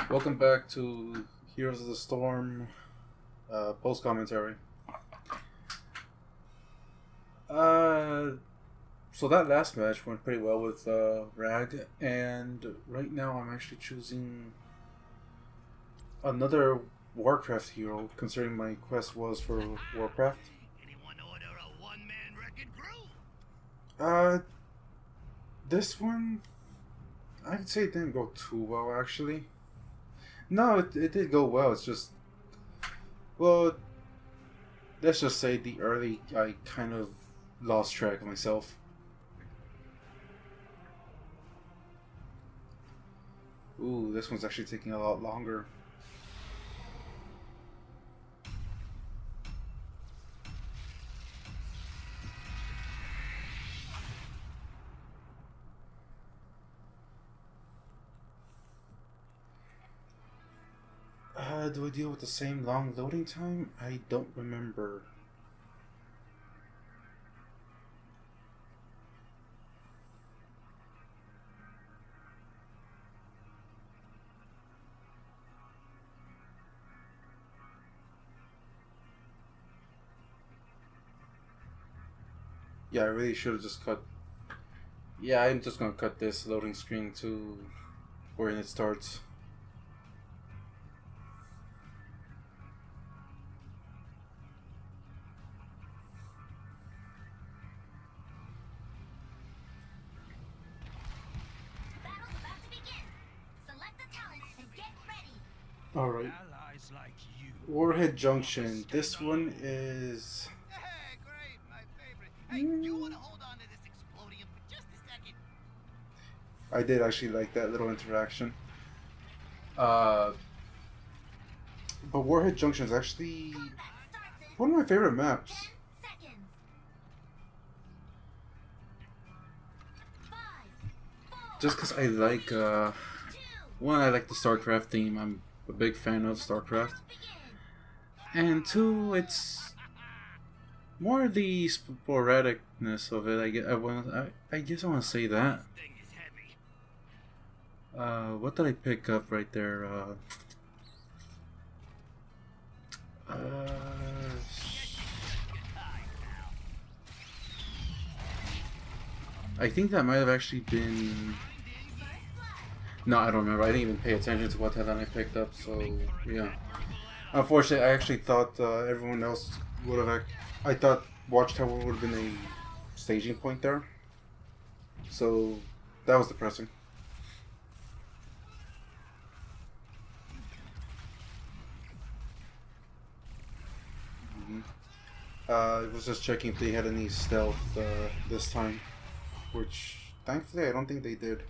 Welcome back to Heroes of the Storm post commentary. So that last match went pretty well with Rag, and right now I'm actually choosing another Warcraft hero, considering my quest was for Warcraft. Anyone order a one-man wrecking crew? This one, I'd say it didn't go too well actually. No, it did go well. It's just, well, let's just say the early, I kind of lost track of myself. Ooh, this one's actually taking a lot longer. Do I deal with the same long loading time? I don't remember. Yeah, I really should have just cut. Yeah, I'm just gonna cut this loading screen to where it starts. Alright. Allies like you. Warhead Junction. This one is. Hey, great, my favorite. Hey, you want to hold on to this explodium for just a second? I did actually like that little interaction. But Warhead Junction is actually one of my favorite maps. Just because I like, one, I like the StarCraft theme. I'm a big fan of StarCraft. And two, it's more the sporadicness of it. I guess I want to say that. Thing is heavy. What did I pick up right there? I think that might have actually been. No, I don't remember. I didn't even pay attention to what talent I picked up, so yeah. Unfortunately, I actually thought everyone else would have. I thought Watchtower would have been a staging point there. So that was depressing. I was just checking if they had any stealth this time, which thankfully I don't think they did.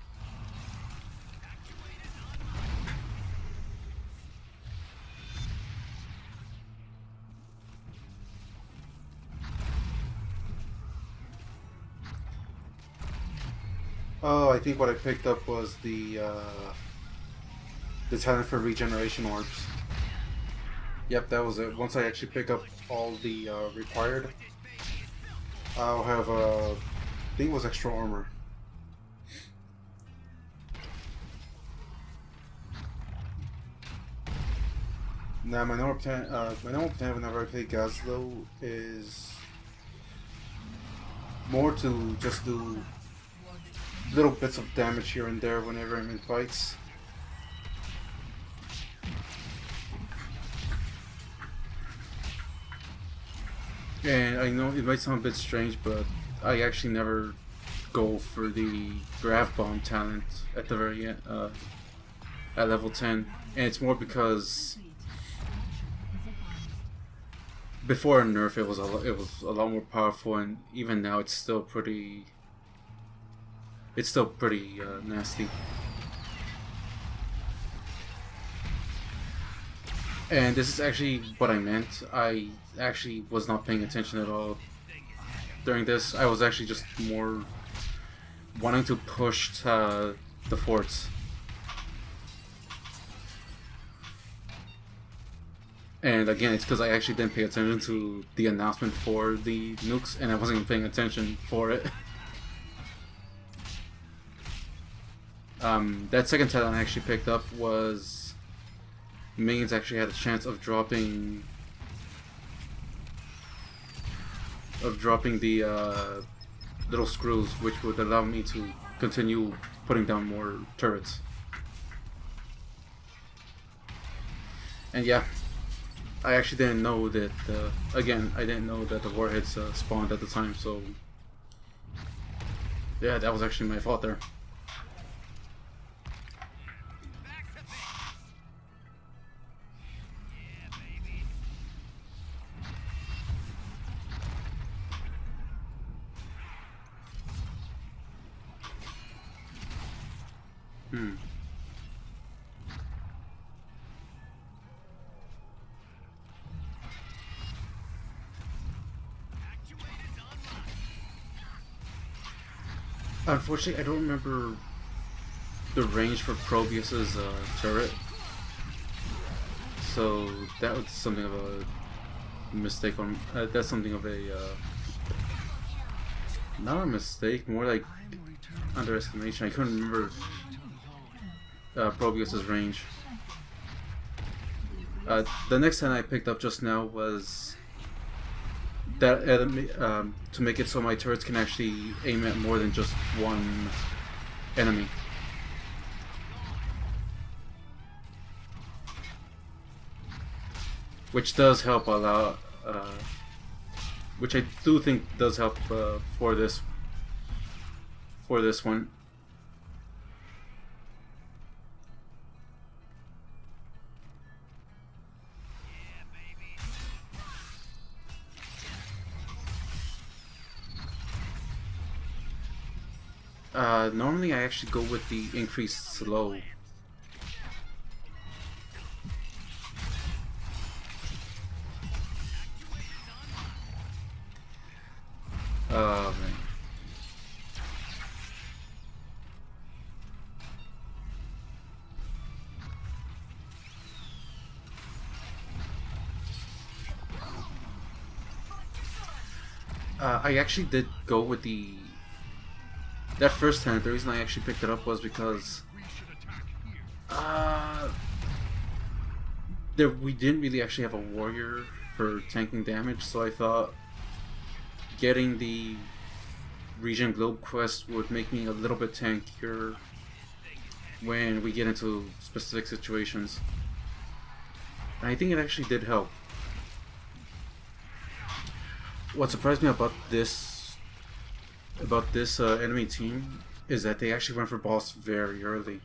Oh, I think what I picked up was the talent for regeneration orbs. Yep, that was it. Once I actually pick up all the required, I'll have I think it was extra armor. Now my normal plan whenever I play Gazlowe is more to just do little bits of damage here and there whenever I'm in fights. And I know it might sound a bit strange, but I actually never go for the Grav Bomb talent at the very end, at level 10, and it's more because before a nerf it was a lot more powerful, and even now it's still pretty nasty. And this is actually what I meant. I actually was not paying attention at all during this. I was actually just more wanting to push the forts. And again, it's because I actually didn't pay attention to the announcement for the nukes, and I wasn't even paying attention for it. That second talent I actually picked up was minions actually had a chance of dropping the little screws, which would allow me to continue putting down more turrets. And yeah, I actually didn't know that, again, I didn't know that the warheads spawned at the time, so yeah, that was actually my fault there. Unfortunately, I don't remember the range for Probius's turret, so that was something of a mistake on. That's something of a not a mistake, more like underestimation. I couldn't remember Probius's range. The next one I picked up just now was that enemy, to make it so my turrets can actually aim at more than just one enemy. Which does help a lot, which I do think does help for this one. Normally I actually go with the increased slow. Man. I actually did go with that first tank. The reason I actually picked it up was because we didn't really actually have a warrior for tanking damage, so I thought getting the region globe quest would make me a little bit tankier when we get into specific situations. And I think it actually did help. What surprised me about this enemy team is that they actually went for boss very early.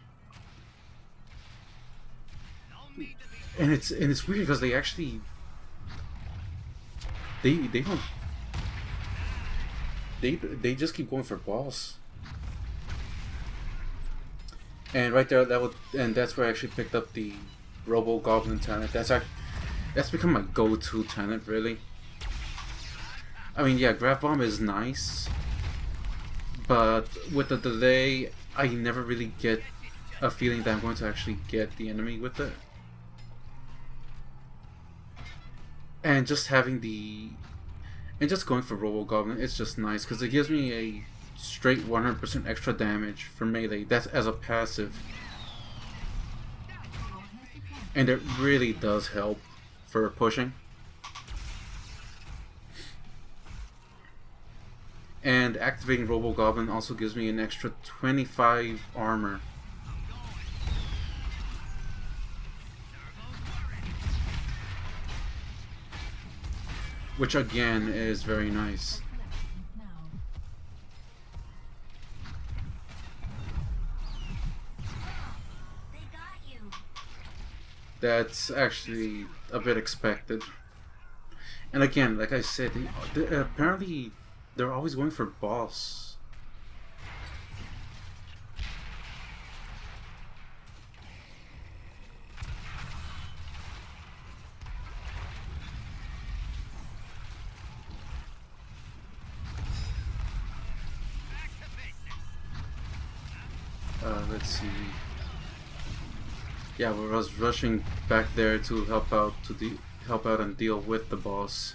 And it's weird because they actually they just keep going for boss. And right there, that's where I actually picked up the Robo Goblin talent. That's become my go-to talent, really. I mean, yeah, Grab Bomb is nice, but with the delay, I never really get a feeling that I'm going to actually get the enemy with it. And just going for Robo Goblin, it's just nice because it gives me a straight 100% extra damage for melee. That's as a passive, and it really does help for pushing. And activating Robo Goblin also gives me an extra 25 armor. Which again is very nice. That's actually a bit expected. And again, like I said, apparently they're always going for boss. Let's see. Yeah, we was rushing back there to help out and deal with the boss.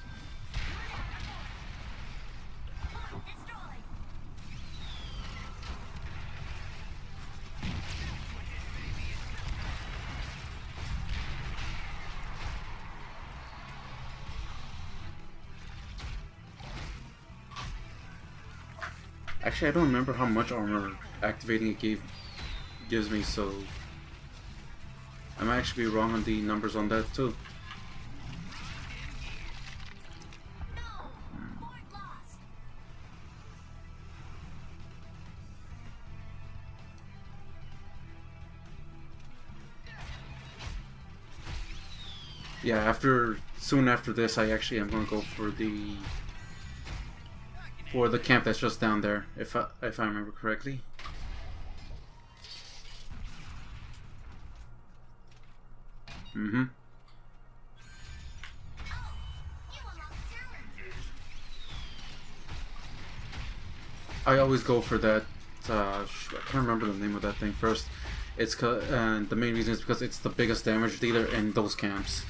Actually, I don't remember how much armor activating it gives me, so I might actually be wrong on the numbers on that too. Yeah, soon after this, I actually am gonna go for the camp that's just down there, if I remember correctly. Mm-hmm. I always go for that. I can't remember the name of that thing first. And the main reason is because it's the biggest damage dealer in those camps.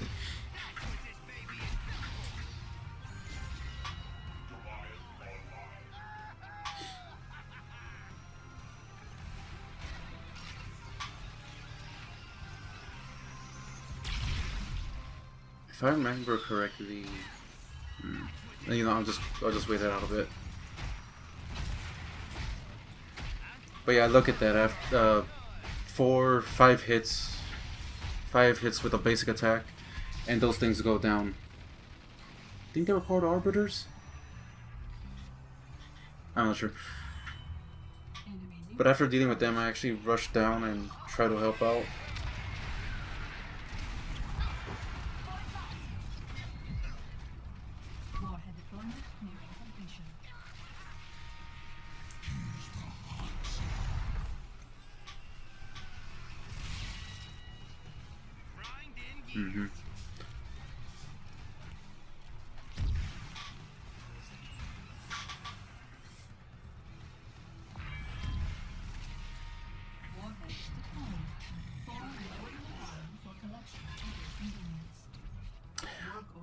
If I remember correctly, you know, I'll just wait that out a bit. But yeah, look at that. After 5 hits with a basic attack, and those things go down. I think they were called arbiters. I'm not sure. But after dealing with them, I actually rushed down and try to help out. Mm-hmm.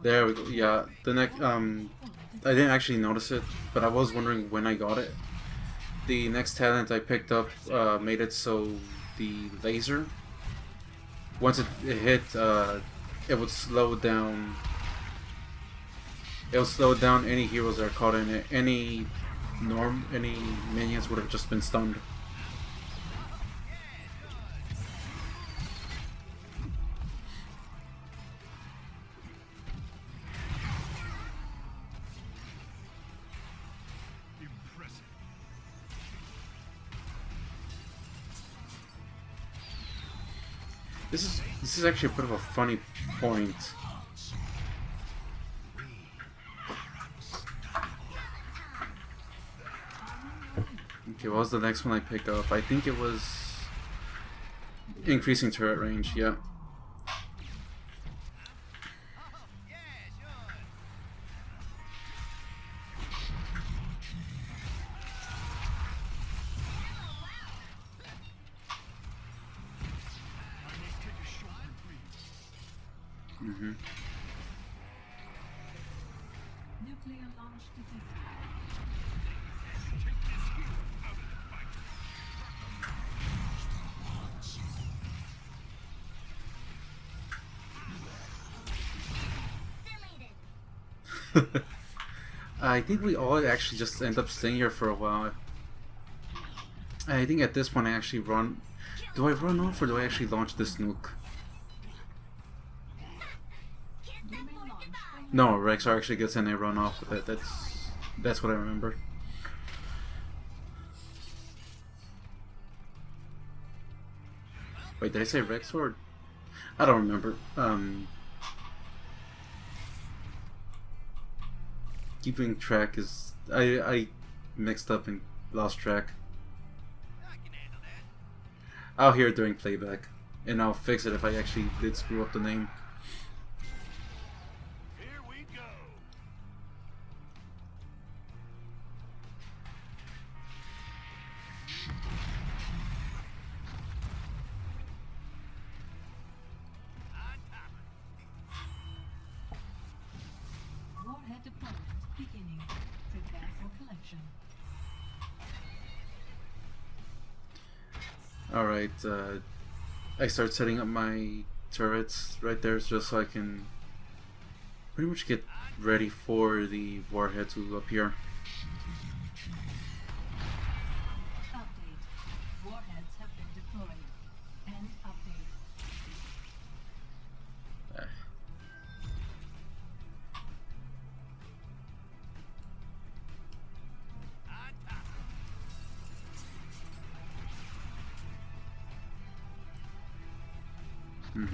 There we go. Yeah, the next I didn't actually notice it, but I was wondering when I got it. The next talent I picked up made it so the laser, once it hit, it would slow down. It would slow down any heroes that are caught in it. Any minions would have just been stunned. This is actually a bit of a funny point. Okay, what was the next one I pick up? I think it was increasing turret range. Yeah. Mm-hmm. Nuclear launch detected. I think we all actually just end up staying here for a while. I think at this point I actually run. Do I run off or do I actually launch this nuke? No, Rexar actually gets in and run off with it. That's what I remember. Wait, did I say Rexar? I don't remember. Keeping track is I mixed up and lost track. I can handle that. I'll hear it during playback, and I'll fix it if I actually did screw up the name. Here we go. On top of it. Warhead deployment beginning. Prepare for collection. Alright, I start setting up my turrets right there just so I can pretty much get ready for the warhead to appear. I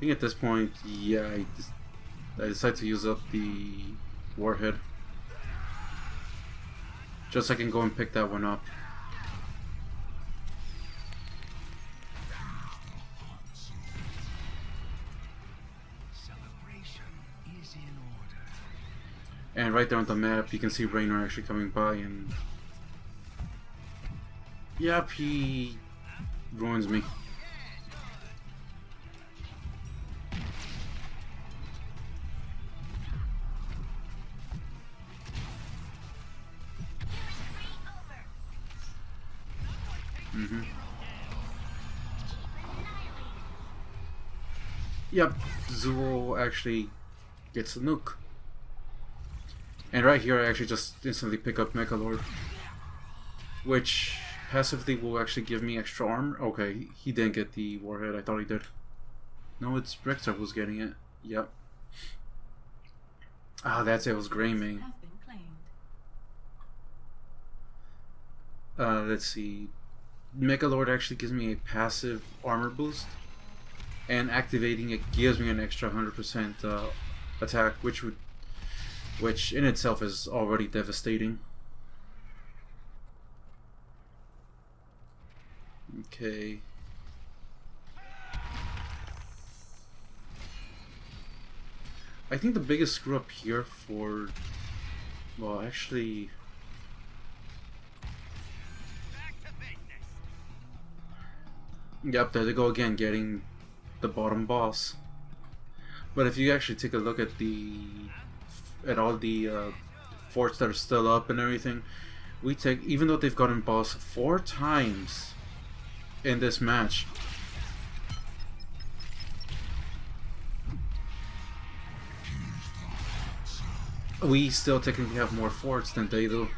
think at this point, yeah, I decide to use up the warhead. Just so I can go and pick that one up. Celebration is in order. And right there on the map, you can see Raynor actually coming by, and yep, he ruins me. Yep, Gazlowe actually gets the nuke. And right here I actually just instantly pick up Megalord, which passively will actually give me extra armor. Okay, he didn't get the warhead, I thought he did. No, it's Rexar who's getting it. Yep. Ah, that's it, it was Greymane. Have been claimed. Let's see. Megalord actually gives me a passive armor boost, and activating it gives me an extra 100% attack, which in itself is already devastating. Okay. I think the biggest screw up here for, well, actually, yep, there they go again, getting the bottom boss. But if you actually take a look at all the forts that are still up and everything, even though they've gotten boss 4 times in this match, we still technically have more forts than they do.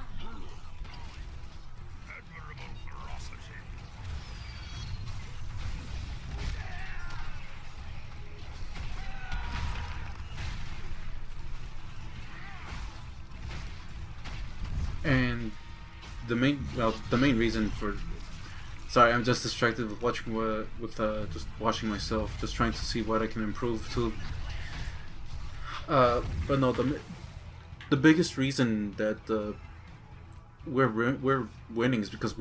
And the main reason for, sorry, I'm just distracted with watching just watching myself, just trying to see what I can improve to. But no, the biggest reason that we're winning is because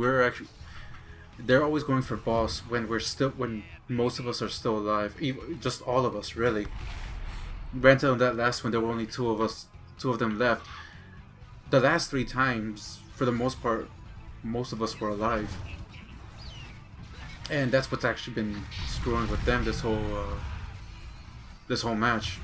they're always going for boss when most of us are still alive, just all of us really. Granted, on that last one there were only two of them left. The last 3 times, for the most part, most of us were alive, and that's what's actually been screwing with them this whole match.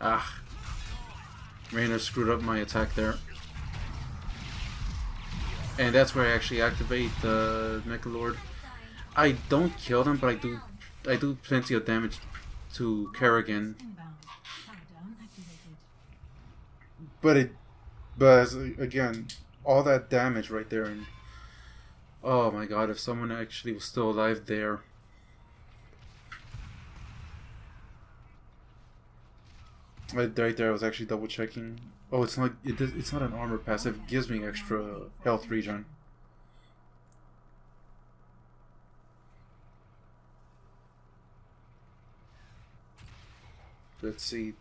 Ah, Raynor screwed up my attack there. And that's where I actually activate the Megalord. I don't kill them, but I do plenty of damage to Kerrigan. Inbound. Countdown activated. But again, all that damage right there, and oh my god, if someone actually was still alive there. Right there, I was actually double checking. Oh, it's not an armor passive. It gives me extra health regen. Let's see.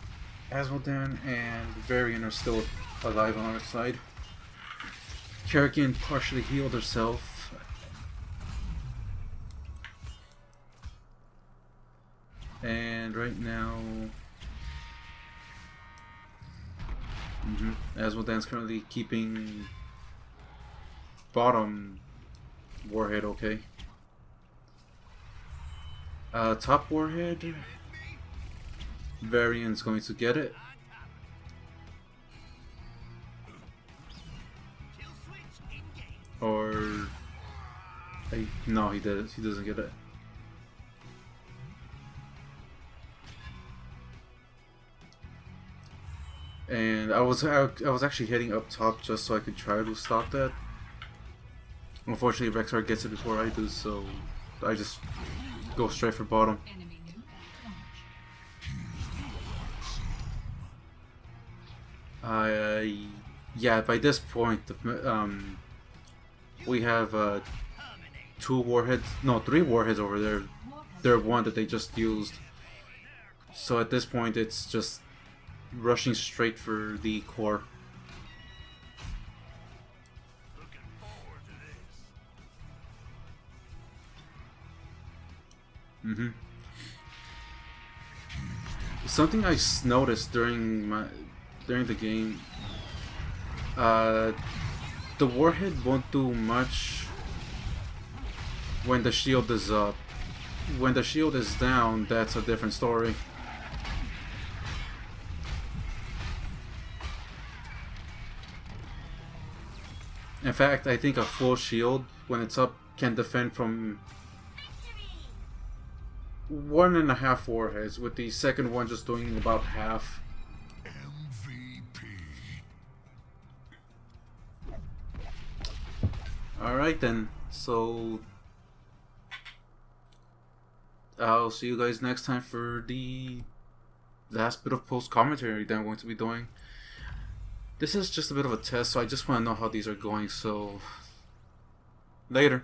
Asmodan and Varian are still alive on our side. Kerrigan partially healed herself. And right now, Asmodan's currently keeping bottom warhead okay. Top warhead, Varian's going to get it. Or no, he doesn't get it. And I was actually heading up top just so I could try to stop that. Unfortunately, Rexar gets it before I do, so I just go straight for bottom. Enemy nuke at launch. Yeah, by this point, we have three warheads over there. They're one that they just used. So at this point, it's just rushing straight for the core. Something I noticed during the game, the warhead won't do much when the shield is up. When the shield is down, that's a different story. In fact, I think a full shield, when it's up, can defend from 1.5 warheads, with the second one just doing about half. Alright then, so I'll see you guys next time for the last bit of post commentary that I'm going to be doing. This is just a bit of a test, so I just want to know how these are going, so later.